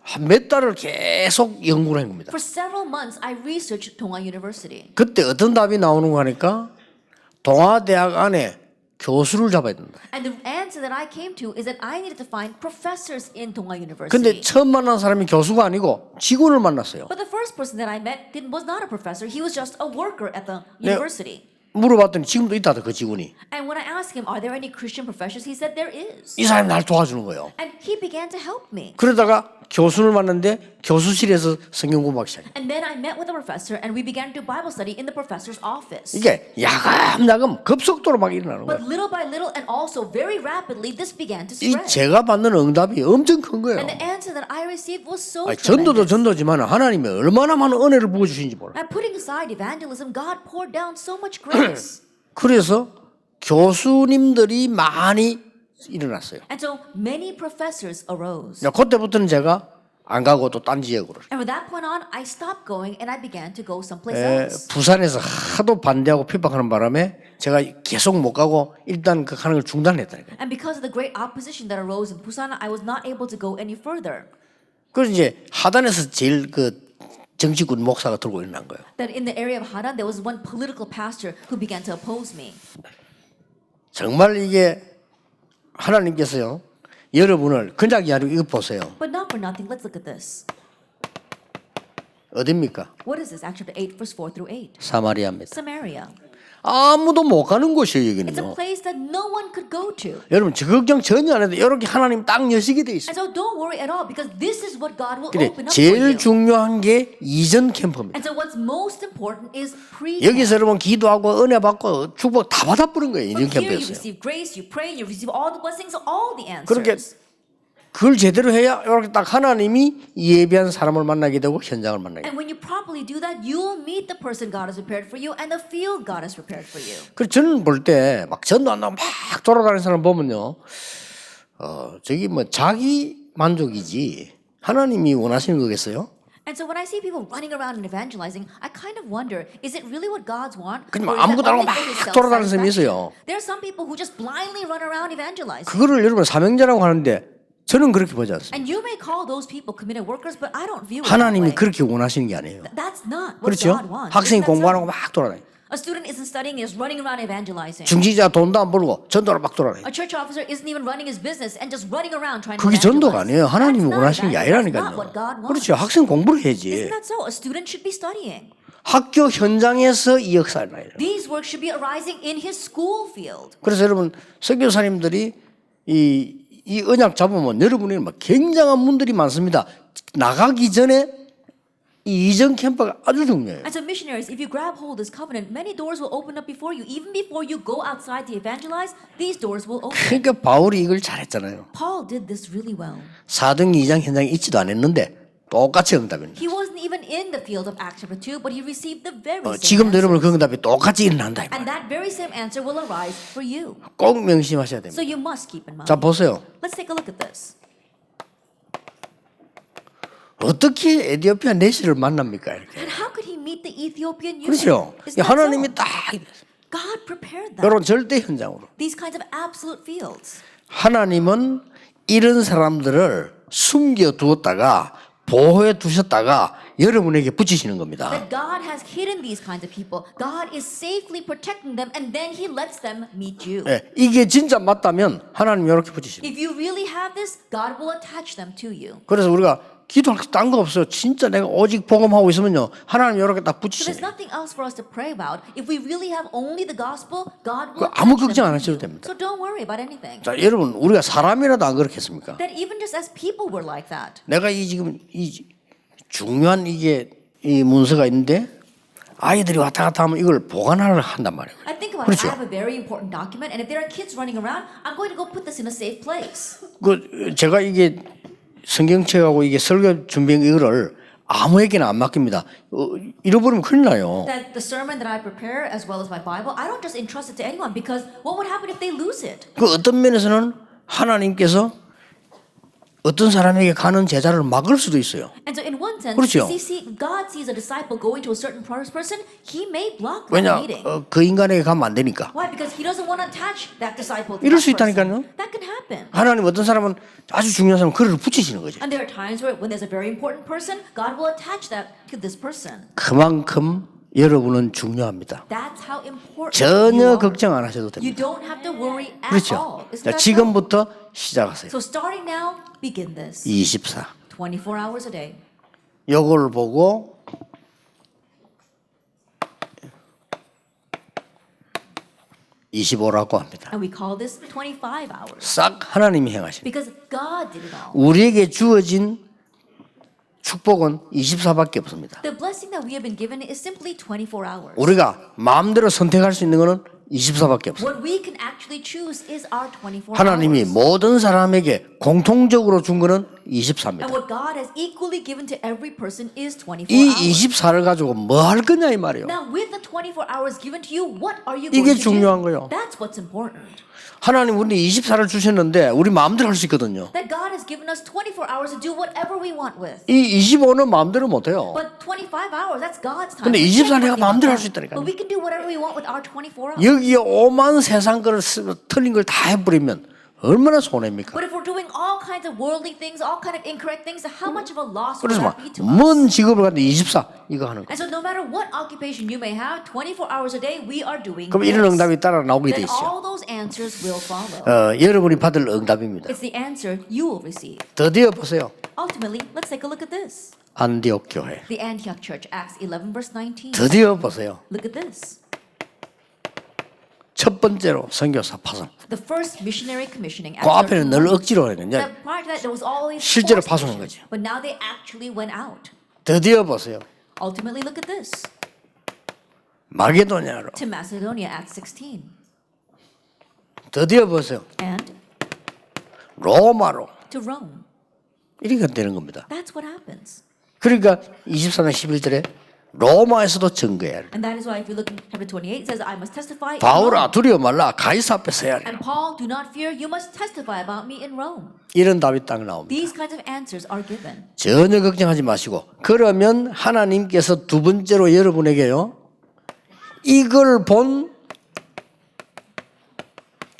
한 몇 달을 계속 연구를 한 겁니다. For several months, I researched Donghua University. 그때 어떤 답이 나오는 거 하니까 동아대학 안에 교수를 잡아야 된다. And the answer that I came to is that I needed to find professors in Donghua 근데 University. 처음 만난 사람이 교수가 아니고 직원을 만났어요. But the first person that I met was not a professor. He was just a worker at the 네. university. 물어봤더니 지금도 있다더 그 직원이. And when I asked him, are there any Christian professors? He said there is. 이 사람이 날 도와주는 거예요. And he began to help me. 그러다가 교수를 만났는데 교수실에서 성경 공부하기 시작해요. And then I met with a professor and we began to do Bible study in the professor's office. 이게 야금야금 급속도로 막 일어나는 But 거예요. little by little and also very rapidly, this began to 이 spread. 제가 받는 응답이 엄청 큰 거예요. And the answer that I received was so 아니, 전도도 tremendous. 전도지만 하나님이 얼마나 많은 은혜를 부어주신지 몰라요. And putting aside evangelism, God poured down so much grace. 그래서 교수님들이 많이 일어났어요. And so many professors arose. 그때부터는 제가 안 가고 또 딴 지역으로. And from that point on, I stopped going and I began to go someplace else. 부산에서 하도 반대하고 핍박하는 바람에 제가 계속 못 가고 일단 그 가는 걸 중단했다니까요. And because of the great opposition that arose in Busan, I was not able to go any further. 그래서 이제 하단에서 제일 그 정치군 목사가 들고 일어난 거예요. That in the area of Haran, there was one political pastor who began to oppose me. 정말 이게 하나님께서요 여러분을 그냥이 아니고 이거 보세요. But not for nothing, let's look at this. 어딥니까? What is this? Acts chapter 8, verse 4 through 8. 사마리아입니다. Samaria. 아무도 못 가는 곳이에요 It's a 여기는요. place that no one could go to. 여러분 저 걱정 전혀 안 해도 이렇게 하나님 딱 여시게 돼 있어요. And so don't worry at all because this is what God will 근데 open up for 제일 you. 중요한 게 이전 캠프입니다. And so what's most important is pre-camp. 여기서 여러분 기도하고 은혜 받고 축복 다 받아버린 거예요. 이전 From here you 캠프에서요. receive grace, you pray, you receive all the blessings, all the 그렇게 answers. 그걸 제대로 해야 이렇게 딱 하나님이 예비한 사람을 만나게 되고 현장을 만나게 돼요. And when you properly do that, you will meet the person God has prepared for you and the field God has prepared for you. 그래서 저는 볼 때 막 전도 안 나고 막 돌아다니는 사람 보면요. 저기 뭐 자기 만족이지 하나님이 원하시는 거겠어요? And so when I see people running around and evangelizing, I kind of wonder, is it really what God's want? 그냥 Or is that 아무것도 안 하고 only for his 막 돌아다니는 사람이 self-satisfaction? 있어요. There are some people who just blindly run around evangelizing. 그거를 여러분 사명자라고 하는데 저는 그렇게 보지 않습니다. And you may call those people committed workers, but I don't view it that 하나님이 way. 그렇게 원하시는 게 아니에요. That's not what 그렇죠? God wants. 학생이 Isn't that 공부하는 so? 거 막 돌아다니. A student isn't studying, is running around evangelizing. 중지자 돈도 안 벌고 전도를 막 돌아다니. A church officer isn't even running his business and just running around trying to 그게 evangelize. 전도가 아니에요. 하나님이 That's not 원하시는 게 evangelism. That's not 아니라니까요. what God wants. 그렇죠. 학생 공부를 해야지. Isn't that so? A student should be studying. 학교 현장에서 이 역사를 나요. These works should be arising in his school field. 그래서 여러분 선교사님들이 이 언약 잡으면 여러분이 막 굉장한 문들이 많습니다. 나가기 전에 이 이전 캠프가 아주 중요해요. As a missionaries, if you grab hold of this covenant, many doors will open up before you. Even before you go outside to evangelize, these doors will open. 그러니까 바울이 이걸 잘했잖아요. Paul did this really well. 사도행전 2장 현장에 있지도 않았는데 똑같이 응답입니다. He wasn't even in the field of Acts chapter 2, but he received the very same 지금도 answer. 여러분 그 응답이 똑같이 일어난다. 이 And 말이에요. that very same answer will arise for you. 꼭 명심하셔야 So 됩니다. you must keep in mind. 자 보세요. Let's take a look at this. 어떻게 에티오피아 내시를 만납니까? 이렇게. And how could he meet the Ethiopian eunuch? 그렇죠. Isn't that 하나님이 so? 딱 God prepared that. 이런 절대 현장으로. These kinds of absolute fields. 하나님은 이런 사람들을 숨겨 두었다가 보호해 두셨다가 여러분에게 붙이시는 겁니다. That God has hidden these kinds of people. God is safely protecting them, and then He lets them meet you. 예, 이게 진짜 맞다면 하나님 이렇게 붙이십니다. If you really have this, God will attach them to you. 그래서 우리가 기도할 게 딴 거 없어요. 진짜 내가 오직 복음하고 있으면요. 하나님 이렇게 딱 So there's 붙이시네요. nothing else for us to pray about. If we really have only the gospel, God 그 will 아무 attach 걱정 안 them to 하셔도 you. 됩니다. So don't worry about anything. 자, 여러분 우리가 사람이라도 안 그렇겠습니까? That even just as people were like that. 내가 지금 이 중요한 이 문서가 있는데 아이들이 왔다 갔다 하면 이걸 보관하려 한단 말이에요. I think about it. 그렇죠. I have a very important document, and if there are kids running around, I'm going to go put this in a safe place. 그 제가 이게 성경책하고 이게 설교 준비한 이거를 아무에게나 안 맡깁니다. 잃어버리면 큰일 나요. That the sermon that I prepare, as well as my Bible, I don't just entrust it to anyone, because what would happen if they lose it? 그 어떤 면에서는 하나님께서 어떤 사람에게 가는 제자를 막을 수도 있어요. And so, in one sense, 그렇죠. God sees a disciple going to a certain person, He may block that 왜냐 meeting. 그 인간에게 가면 안 되니까. Why? Because He doesn't want to attach that disciple to 이럴 that 수 person. 있다니까요. That can happen. 하나님 어떤 사람은 아주 중요한 사람 그를 붙이시는 거죠. And there are times where, when there's a very important person, God will attach that to this person. 그만큼 여러분은 중요합니다. That's how important you 전혀 are. 걱정 안 하셔도 You 됩니다. don't have to worry at 그렇죠. all. Isn't 자, that so? 지금부터 시작하세요. So starting now, begin this. 24. 24 hours a day. 요걸 보고 (25라고) 합니다. And we call this 25 hours. 싹 하나님이 행하십니다. Because God did it all. 우리에게 주어진 축복은 24밖에 없습니다. The blessing that we have been given is simply 24 hours. 우리가 마음대로 선택할 수 있는 것은 24밖에 없어요. What we can actually choose is our 24 하나님이 hours. 모든 사람에게 공통적으로 준 것은 And 24입니다. what God has equally given to every person is 24 이 hours. 24를 가지고 뭐 할 거냐 이 말이에요. Now, with the 24 hours given to you, what are you 이게 going to 중요한 do? 거예요. That's what's important. 하나님 우리 24를 주셨는데 우리 마음대로 할 수 있거든요. That God has given us 24 hours to do whatever we want with. 이 25는 마음대로 못 해요. But 25 hours, that's God's time. 근데 We 24 can't do 내가 anything 마음대로 할 about 수 that. 있다니까요. But we can do whatever we want with our 24 hours. 여기에 오만 세상 거를 틀린 걸 다 해버리면 얼마나 손해입니까? But if we're doing all kinds of worldly things, all kind of incorrect things, how much of a loss will 그래서 that 막 be to us? 뭔 직업을 갖는데 24 이거 하는 거. And so no matter what occupation you may have, 24 hours a day, we are doing 그럼 this. 이런 응답이 따라 나오게 돼 Then 있어요. all those answers will follow. 여러분이 받을 응답입니다. It's the answer you will receive. 드디어 보세요. Ultimately, let's take a look at this. 안디옥 교회. The Antioch Church, Acts 11 verse 19. 드디어 보세요. Look at this. 첫 번째로 선교사 파송. The first missionary commissioning. 그 Acts 앞에는 13. 늘 억지로 했는데 That prior to that, there was always 실제로 forced 파송한 missions. 거죠. But now they actually went out. 드디어 보세요. Ultimately, look at this. 마게도냐로. To Macedonia, Acts 16. 드디어 보세요. And 로마로. to Rome. 이렇게 되는 겁니다. That's what happens. 그러니까 24장 11절에 로마에서도 증거해야 돼. And that is why if you look in chapter 28, it says, I must testify in 바울아 Rome. 두려워 말라 가이사 앞에 서야 해. And Paul, do not fear, you must testify about me in Rome. 이런 답이 딱 나옵니다. These kinds of answers are given. 전혀 걱정하지 마시고 그러면 하나님께서 두 번째로 여러분에게요 이걸 본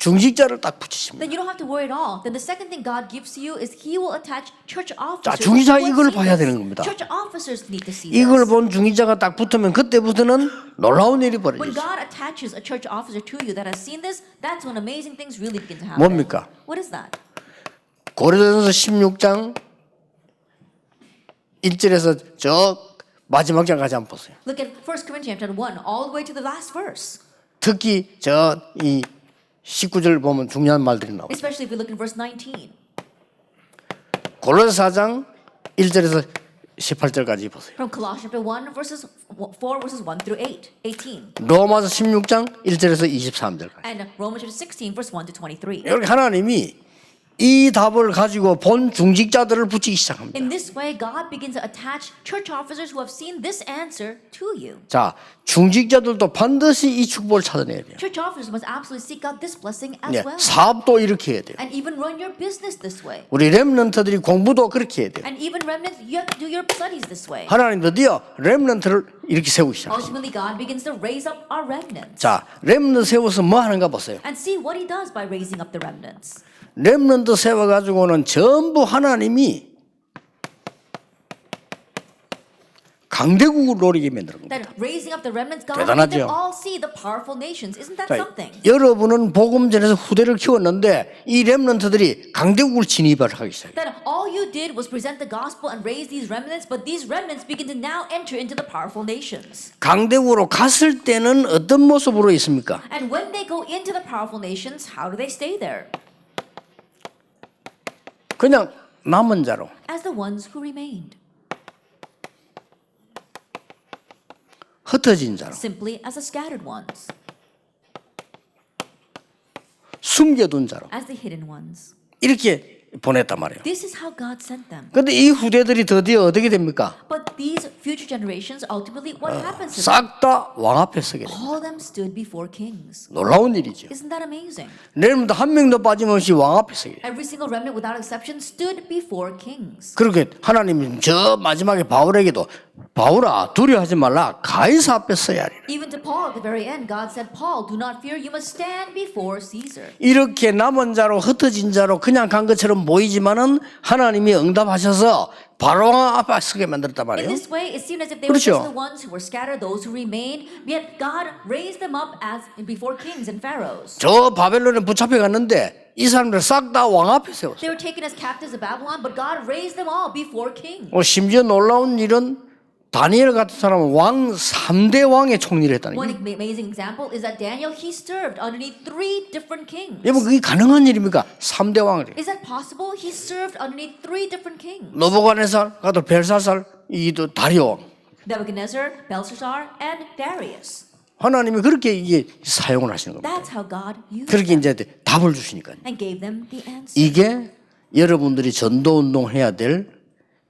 중직자를 딱 붙이십니다. then you don't have to worry at all. Then the second thing God gives to you is He will attach church 자, officers. 중직자 who have 이걸 seen 봐야 this. 되는 겁니다. Church officers need to see 이걸 this. 본 중직자가 딱 붙으면 그때부터는 놀라운 일이 When 벌어지죠. God attaches a church officer to you that has seen this, that's when amazing things really begin to happen. 뭡니까? What is that? 고린도전서 16장 1절에서 저 마지막 장까지 한번 보세요. Look at 1 Corinthians chapter 1 all the way to the last verse. 특히 저 이 19절 보면 중요한 말들이 나옵니다. Especially if we look in verse 19. 고린도서 4장 1절에서 18절까지 보세요. From Colossians chapter 1 verses 4 verses 1 through 18. 로마서 16장 1절에서 23절까지. And Romans chapter 16 verse 1 to 23. 이렇게 하나님이 이 답을 가지고 본 중직자들을 붙이기 시작합니다. In this way, God begins to attach church officers who have seen this answer to you. 자, 중직자들도 반드시 이 축복을 찾아내야 돼요. Church officers must absolutely seek out this blessing as 네, well. 사업도 이렇게 해야 돼요. And even run your business this way. 우리 렘넌트들이 공부도 그렇게 해야 돼요. And even remnants, you have to do your studies this way. 하나님 드디어 렘넌트를 이렇게 세우기 시작해요. Ultimately, God begins to raise up our remnants. 자, 렘넌트 세워서 뭐 하는가 보세요. And see what He does by raising up the remnants. 렘넌트 세워가지고는 전부 하나님이 강대국을 노리게 만드는 겁니다. That raising up the remnants, God made 대단하죠. them all see the powerful nations. Isn't that 자, something? 여러분은 복음 전에서 후대를 키웠는데 이 렘넌트들이 강대국을 진입을 하기 시작해요. That all you did was present the gospel and raise these remnants, but these remnants begin to now enter into the powerful nations. 강대국으로 갔을 때는 어떤 모습으로 있습니까? And when they go into the powerful nations, how do they stay there? 그냥 남은 자로 As the ones who remained. 흩어진 자로 Simply as the scattered ones. 숨겨둔 자로 As the hidden ones. 이렇게 보냈단 말이에요. This is how God sent them. 그런데 이 후대들이 드디어 어떻게 됩니까? But these future generations, ultimately, what happens to them? 싹 다 왕 앞에 서게 됩니다. All of them stood before kings. 놀라운 일이죠. Isn't that amazing? 내일부터 한 명도 빠짐없이 왕 앞에 서게 돼요. Every single remnant, without exception, stood before kings. 그렇게 하나님은 저 마지막에 바울에게도 바울아 두려워하지 말라 가이사 앞에 서야 하리라. Even to Paul, at the very end, God said, Paul, do not fear, you must stand before Caesar. 이렇게 남은 자로 흩어진 자로 그냥 간 것처럼 보이지만은 하나님이 응답하셔서 바로 왕 앞에 서게 만들었단 In 말이에요. this way, it seemed as if they were 그렇죠. just the ones who were scattered, those who remained, yet God raised them up as before kings and pharaohs. 저 바벨론에 붙잡혀 갔는데 이 사람들 싹 다 왕 앞에 세웠어요. They were taken as captives of Babylon, but God raised them all before kings. 심지어 놀라운 일은 다니엘 같은 사람은 왕 3대 왕의 총리를 했다는 One 거예요. amazing example is that Daniel, he served underneath 3 different kings. 여러분 그게 가능한 일입니까? 3대 왕을. Is that possible? He served underneath 3 different kings. 노부갓네살, 가도 벨사살, 이도 다리오 왕. Nebuchadnezzar, Belshazzar, and Darius. 하나님이 그렇게 이게 사용을 하시는 겁니다. That's how God used 그렇게 them 이제 답을 주시니까요. and gave them the answer. 이게 여러분들이 전도 운동해야 될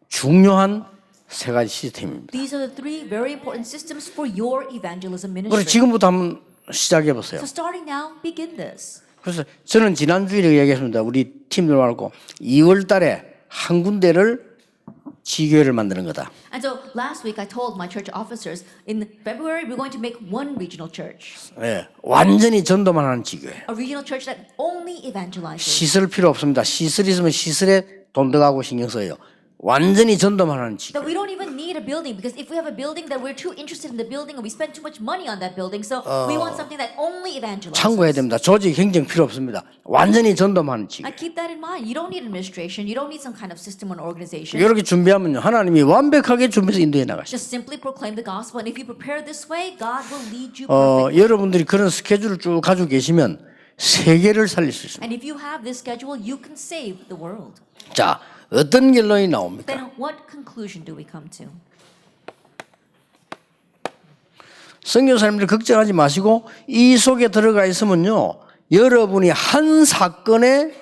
중요한 세 가지 시스템입니다. These are the 3 very important systems for your evangelism 그래서 ministry. 지금부터 한번 시작해 보세요. So starting now, begin this. 그래서 저는 지난주에 얘기했습니다. 우리 팀들 말고 2월 달에 한 군데를 지교회를 만드는 거다. And so last week I told my church officers, in February we're going to make one regional church. 예, 완전히 전도만 하는 지교회. A regional church that only evangelizes. 시설 필요 없습니다. 시설 있으면 시설에 돈 들어가고 신경 써요. 완전히 전도만 하는 지교회. That we don't even need a building, because if we have a building that we're too interested in the building and we spend too much money on that building, so we want something that only evangelizes. 참고해야 됩니다. 조직 행정 필요 없습니다. 완전히 전도만 하는 지교회. I keep that in mind. You don't need administration. You don't need some kind of system or organization. 이렇게 준비하면요. 하나님이 완벽하게 준비해서 인도해 나가시죠. Just simply proclaim the gospel, and if you prepare this way, God will lead you perfectly. 여러분들이 그런 스케줄을 쭉 가지고 계시면 세계를 살릴 수 있습니다. And if you have this schedule, you can save the world. 자, 어떤 결론이 나옵니까? Then what conclusion do we come to? 선교사님들 걱정하지 마시고 이 속에 들어가 있으면요. 여러분이 한 사건에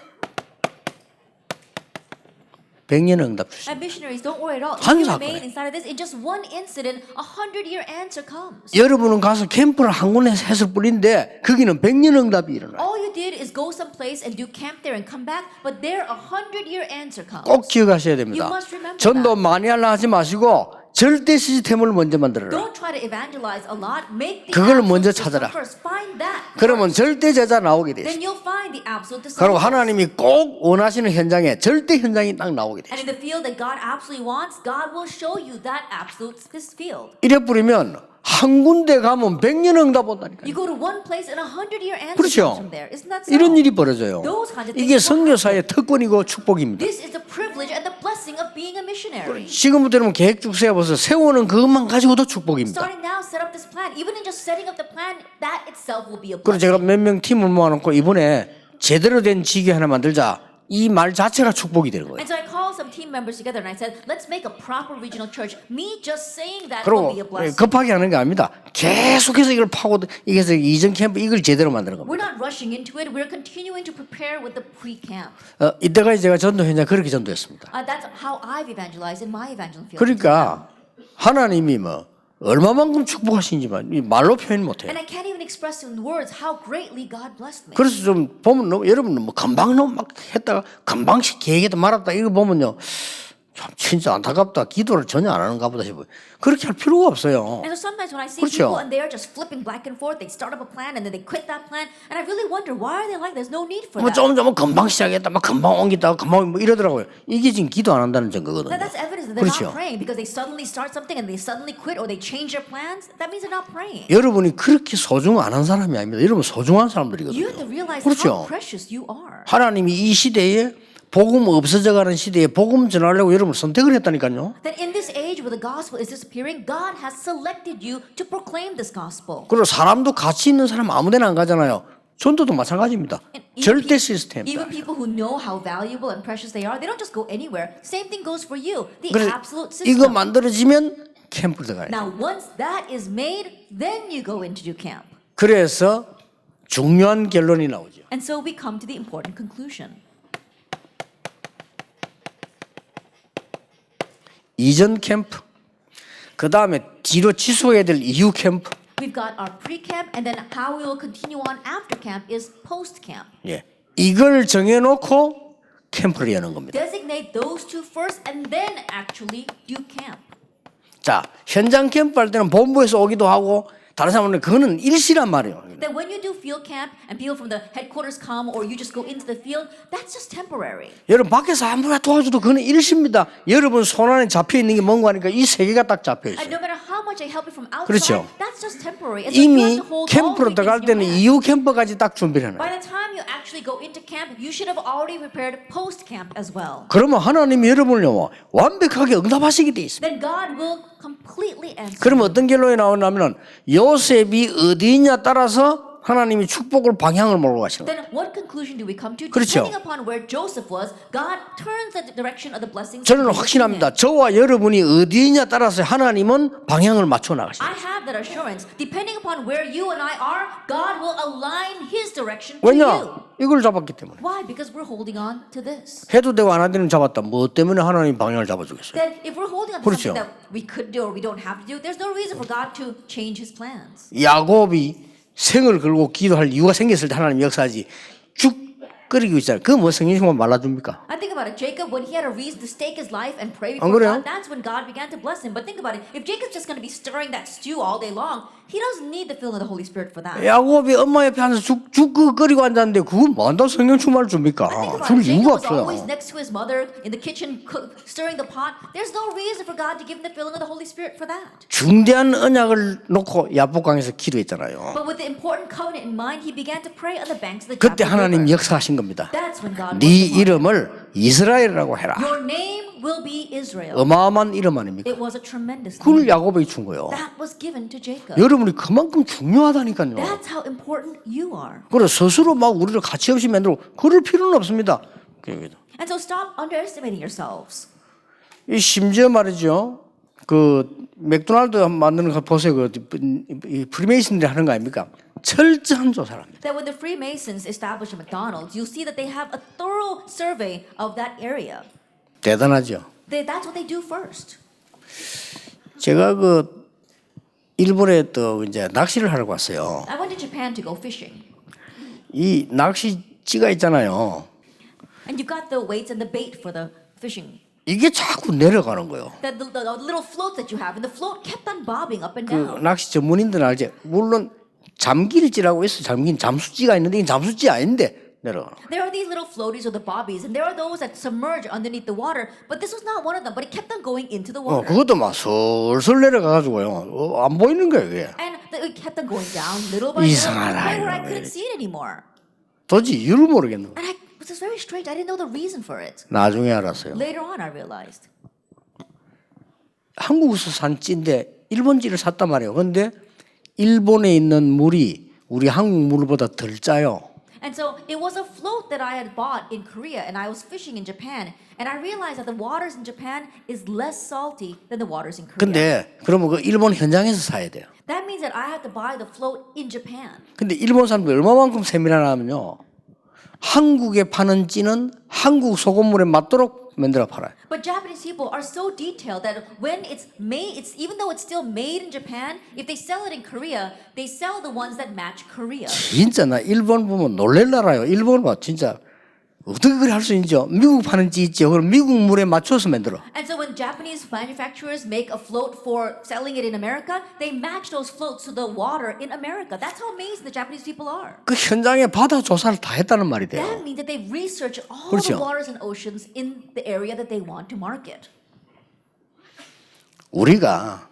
100년 응답 주십니다. And missionaries, don't worry at all. If 한 you 사건에. remain inside of this, in just one incident, 100-year answer comes. 여러분은 가서 캠프를 한 군데 했을 뿐인데 거기는 100년 응답이 일어나요. All you did is go someplace and do camp there and come back, but there 100-year answer comes. 꼭 기억하셔야 됩니다. You must remember 전도 that. 많이 하려 하지 마시고 절대 시스템을 먼저 만들어라. Don't try to evangelize a lot. Make the 그걸 absolute 먼저 system 찾아라. first. Find that. 그러면 절대 제자 나오게 돼 있어요. Then you'll find the absolute 그리고 disciples. 하나님이 꼭 원하시는 현장에 절대 현장이 딱 나오게 돼 And 있어요. in the field that God absolutely wants, God will show you that absolute field. 이래 뿌리면 한 군데 가면 100년 응답 온다니까요. You go to one place and 100-year answer 그렇죠. comes from there. Isn't that so? 이런 일이 벌어져요. Those kinds of 이게 things will 선교사의 특권이고 축복입니다. This is the privilege and the blessing of being a missionary. 지금부터는 계획 쭉 세워서 세우는 그것만 가지고도 축복입니다. Starting now, set up this plan. Even in just setting up the plan, that itself will be a 그래서 blessing. 제가 몇 명 팀을 모아놓고 이번에 제대로 된 지기 하나 만들자. 이 말 자체가 축복이 되는 거예요. And so I called some team members together and I said, let's make a proper regional church. Me just saying that 그리고 will be a blessing. 급하게 하는 게 아닙니다. 계속해서 이걸 파고 이게서 이전 캠프 이걸 제대로 만드는 겁니다. We're not rushing into it. We're continuing to prepare with the pre-camp. 이때까지 제가 전도 현장 그렇게 전도했습니다. That's how I've evangelized in my evangelism field. 그러니까 하나님이 뭐 얼마만큼 축복하신지만 이 말로 표현 못해요. And I can't even express in words how greatly God blessed me. 그래서 좀 보면 너무, 여러분 뭐 금방 너무 막 했다가 금방씩 계획했다 말았다 이거 보면요 참 진짜 안타깝다. 기도를 전혀 안 하는가 보다 싶어요. 그렇게 할 필요가 없어요. And so sometimes when I see 그렇죠. people and they're just flipping back and forth, they start up a plan and then they quit that plan, and I really wonder why are they like? There's no need for 뭐 that. 조금 금방 시작했다, 막 금방 옮겼다, 금방 뭐 이러더라고요. 이게 지금 기도 안 한다는 증거거든요. That's evidence that they're 그렇죠. not praying because they suddenly start something and they suddenly quit or they change their plans. That means they're not praying. 여러분이 그렇게 소중 안 한 사람이 아닙니다. 여러분 소중한 You 사람들이거든요. have to realize 그렇죠. how precious you are. 하나님이 이 시대에 복음 없어져가는 시대에 복음 전하려고 여러분 선택을 했다니까요. That in this age where the gospel is disappearing, God has selected you to proclaim this gospel. 그리고 사람도 가치 있는 사람 아무데나 안 가잖아요. 전도도 마찬가지입니다. 절대 시스템. Even people who know how valuable and precious they are, they don't just go anywhere. Same thing goes for you. The 그래서 absolute 이거 system. 만들어지면 캠프를 들어가요. Now, once that is made, then you go into do camp. 그래서 중요한 결론이 나오죠. And so we come to the important conclusion. 이전 캠프, 그 다음에 뒤로 취소해야 될 이후 캠프. We've got our pre-camp, and then how we will continue on after camp is post-camp. 예, 이걸 정해놓고 캠프를 여는 겁니다. Designate those two first, and then actually do camp. 자, 현장 캠프 할 때는 본부에서 오기도 하고 다른 사람은 그거는 일시란 말이에요. That when you do field camp and people from the headquarters come or you just go into the field, that's just temporary. 여러분 밖에서 아무나 도와줘도 그거는 일시입니다. 여러분 손 안에 잡혀 있는 게 뭔가 하니까 이 세 개가 딱 잡혀 And 있어요. no matter how much I help you from outside, 그렇죠. that's just temporary. And so you 이미 have to hold all 캠프로 three 들어갈 things in 때는 your hand. 이후 캠프까지 딱 준비를 해놔요. By the time you actually go into camp, you should have already prepared post-camp as well. 그러면 하나님이 여러분을요 완벽하게 응답하시게 돼 있습니다. Then God will completely answer. 그러면 어떤 결론이 나오냐면 요셉이 어디 있냐 따라서 하나님이 축복을 방향을 몰고 가시는 거예요. Then what conclusion do we come to? 그렇죠. Depending upon where Joseph was, God turns the direction of the blessings. 저는 to him. 확신합니다. 저와 여러분이 어디 있냐 따라서 하나님은 방향을 맞춰 나가십니다. I have that assurance. Depending upon where you and I are, God will align His direction to 왜냐? you. 이걸 잡았기 때문에. Why? Because we're holding on to this. 해도 되고 안 하도 되는 잡았다. 뭐 때문에 하나님 방향을 잡아주겠어요? Then if we're holding on to 그렇죠. something that we could do or we don't have to do, there's no reason for God to change His plans. 야곱이 생을 걸고 기도할 이유가 생겼을 때 하나님 역사하지 쭉 끓이고 있잖아요. 그 뭐 성경에서만 말라줍니까? I think about it. Jacob, when he had a reason to stake his life and pray 안 before 그래요? God, that's when God began to bless him. But think about it. If Jacob's just going to be stirring that stew all day long, he doesn't need the filling of the Holy Spirit for that. 야곱이 엄마 옆에 앉아서 죽 끓이고 앉았는데 그건 뭐한다 성경 충만을 줍니까? Think about 줄 it. 이유가 Jacob was always 없어요. next to his mother in the kitchen, stirring the pot. There's no reason for God to give him the filling of the Holy Spirit for that. 중대한 언약을 놓고 야복강에서 기도했잖아요. But with the important covenant in mind, he began to pray on the banks of the 그때 Jabbok 하나님 River. 역사하신 겁니다. That's when God 네 worked upon 이름을 이스라엘이라고 해라. it. Your name will be Israel. 어마어마한 이름 아닙니까? It was a tremendous 그걸 name. 야곱에게 준 거예요. That was given to Jacob. 여러분이 그만큼 중요하다니까요. That's how important you are. 그래 스스로 막 우리를 가치 없이 만들고 그럴 필요는 없습니다. And so stop underestimating yourselves. 이 심지어 말이죠. 그 맥도날드 만드는 거 보세요. 그 프리메이슨들이 하는 거 아닙니까? 철저한 조사랍니다. That when the Freemasons established McDonald's, you'll see that they have a thorough survey of that area. 대단하죠. That's what they do first. 제가 그 일본에 또 이제 낚시를 하러 갔어요. I went to Japan to go fishing. 이 낚시찌가 있잖아요. And you've got the weights and the bait for the fishing. 이게 자꾸 내려가는 거예요. That the little floats that you have, and the float kept on bobbing up and 그 down. 낚시 전문인들은 알지. 물론 잠길지라고 해서 잠긴 잠수찌가 있는데 이게 잠수찌 아닌데 내려가는 거예요. There are these little floaties or the bobbies, and there are those that submerge underneath the water. But this was not one of them. But it kept on going into the water, 그것도 막 슬슬 내려가가지고요. 안 보이는 거예요, 이게. and it kept on going down little by little, to the 이상하다, point where I 이거. couldn't see it anymore. 도저히 이유를 모르겠는 거예요. And it was very strange. I didn't know the reason for it. 나중에 알았어요. Later on, I realized. 한국에서 산 찌인데 일본 찌를 샀단 말이에요. 근데 일본에 있는 물이 우리 한국 물보다 덜 짜요. And so it was a float that I had bought in Korea, and I was fishing in Japan, and I realized that the waters in Japan is less salty than the waters in Korea. 근데 그러면 그 일본 현장에서 사야 돼요. That means that I had to buy the float in Japan. 근데 일본 사람들이 얼마만큼 세밀하냐면요. 한국에 파는 찌는 한국 소금물에 맞도록 만들어 팔아요. But Japanese people are so detailed that when it's made, it's even though it's still made in Japan, if they sell it in Korea, they sell the ones that match Korea. 진짜 나 일본 보면 놀랄 나라요. 일본 봐 진짜 어떻게 그래 할 수 있죠? 미국 파는 찌 있죠. 그럼 미국 물에 맞춰서 만들어. And so when Japanese manufacturers make a float for selling it in America, they match those floats to the water in America. That's how amazing the Japanese people are. 그 현장에 바다 조사를 다 했다는 말이 돼요. That means that they research all 그렇죠. the waters and oceans in the area that they want to market. 우리가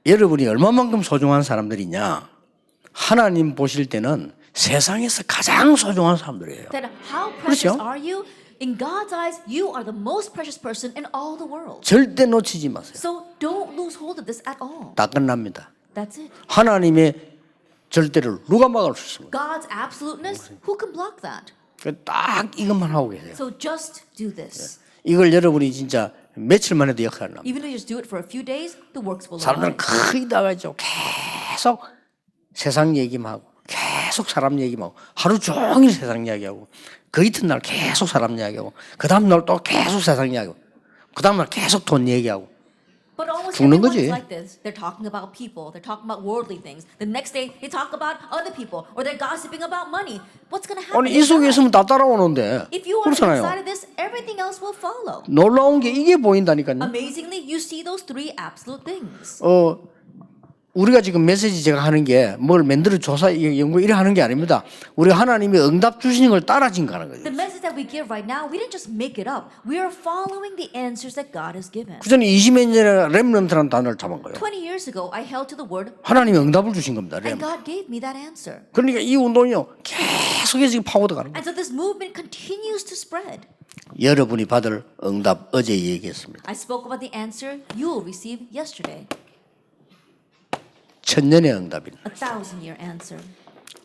여러분이 얼마만큼 소중한 사람들이냐? 하나님 보실 때는 세상에서 가장 소중한 사람들이에요. That how precious 그렇죠? are you? In God's eyes, you are the most precious person in all the world. 절대 놓치지 마세요. So don't lose hold of this at all. 다 끝납니다. That's it. 하나님의 절대를 누가 막을 수 있습니까? God's absoluteness, who can block that? 딱 이것만 하고 계세요. So just do this. 이걸 여러분이 진짜 며칠만 해도 역할을 합니다. Even if you just do it for a few days, the works will 사람들은 arise. 거의 나가죠. 계속 세상 얘기만 하고 계속 사람 얘기만 하고 하루 종일 세상 이야기하고 그 이튿날 계속 사람 이야기하고 그 다음날 또 계속 세상 이야기하고 그 다음날 계속 돈 얘기하고 But almost 죽는 everyone 거지. is like this. They're talking about people. They're talking about worldly things. The next day, they talk about other people, or they're gossiping about money. What's going to happen? 아니 이 속에 있으면 다 따라오는데 If you are inside 그렇잖아요. of this, everything else will follow. 놀라운 게 이게 보인다니까요. Amazingly, you see those three absolute things. 우리가 지금 메시지 제가 하는 게 뭘 만들어 조사 연구 이래 하는 게 아닙니다. 우리가 하나님이 응답 주시는 걸 따라 증가하는 거예요. The message that we give right now, we didn't just make it up. We are following the answers that God has given. 그 전에 20년 전에 렘넌트라는 단어를 잡은 거예요. 20 years ago, I held to the word, 하나님이 응답을 주신 겁니다. and 렘. God gave me that answer. 그러니까 이 운동이요 계속해서 지금 파고들 가는 거예요. And so this movement continues to spread. 여러분이 받을 응답 어제 얘기했습니다. I spoke about the answer you will receive yesterday. 1000년의 응답입니다. 1,000-year answer.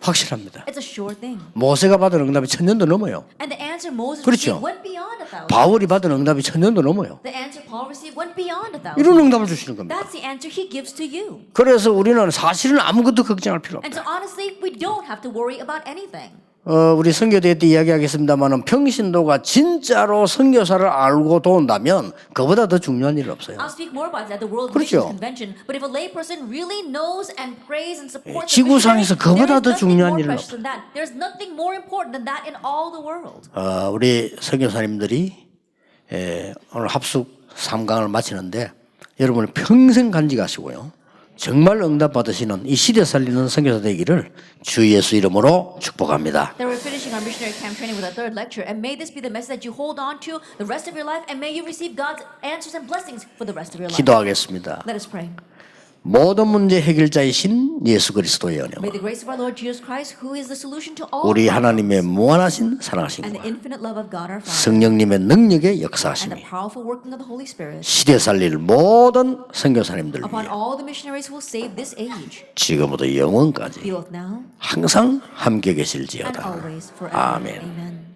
확실합니다. It's a sure thing. 모세가 받은 응답이 1000년도 넘어요. And the answer Moses 그렇죠. received went beyond 1,000. 바울이 받은 응답이 1000년도 넘어요. The answer Paul received went beyond 1,000. 이런 응답을 주시는 겁니다. That's the answer he gives to you. 그래서 우리는 사실은 아무것도 걱정할 필요 And 없다. so honestly, we don't have to worry about anything. 우리 선교대회 때 이야기하겠습니다만은 평신도가 진짜로 선교사를 알고 도운다면 그보다 더 중요한 일은 없어요. I'll speak more about that at the World 그렇죠. Missions Convention. But if a layperson really knows and prays and supports the 지구상에서 missionary, 그보다 there 더 is nothing 중요한 more 일은 precious than that. There's nothing more important than that in all the world. 우리 선교사님들이 오늘 합숙 3강을 마치는데 여러분 평생 간직하시고요. 정말 응답 받으시는 이 시대 살리는 선교사 되기를 주 예수 이름으로 축복합니다. That we're finishing our missionary camp training with our third lecture, and may this be the message that you hold on to the rest of your life, and may you receive God's answers and blessings for the rest of your life. 기도하겠습니다. Let us pray. 모든 문제 해결자이신 예수 그리스도의 은혜와 May the grace of our Lord Jesus Christ, who is the solution to all 우리 problems, 하나님의 무한하신 사랑하신 and the 것 infinite love of God our Father, 성령님의 능력의 and the 역사하심이 powerful working of the Holy Spirit 시대 살릴 모든 선교사님들 upon 위해 all the missionaries who will save this age, 지금부터 영원까지 be both now 항상 함께 and 계실지어다. always forever. 아멘. Amen.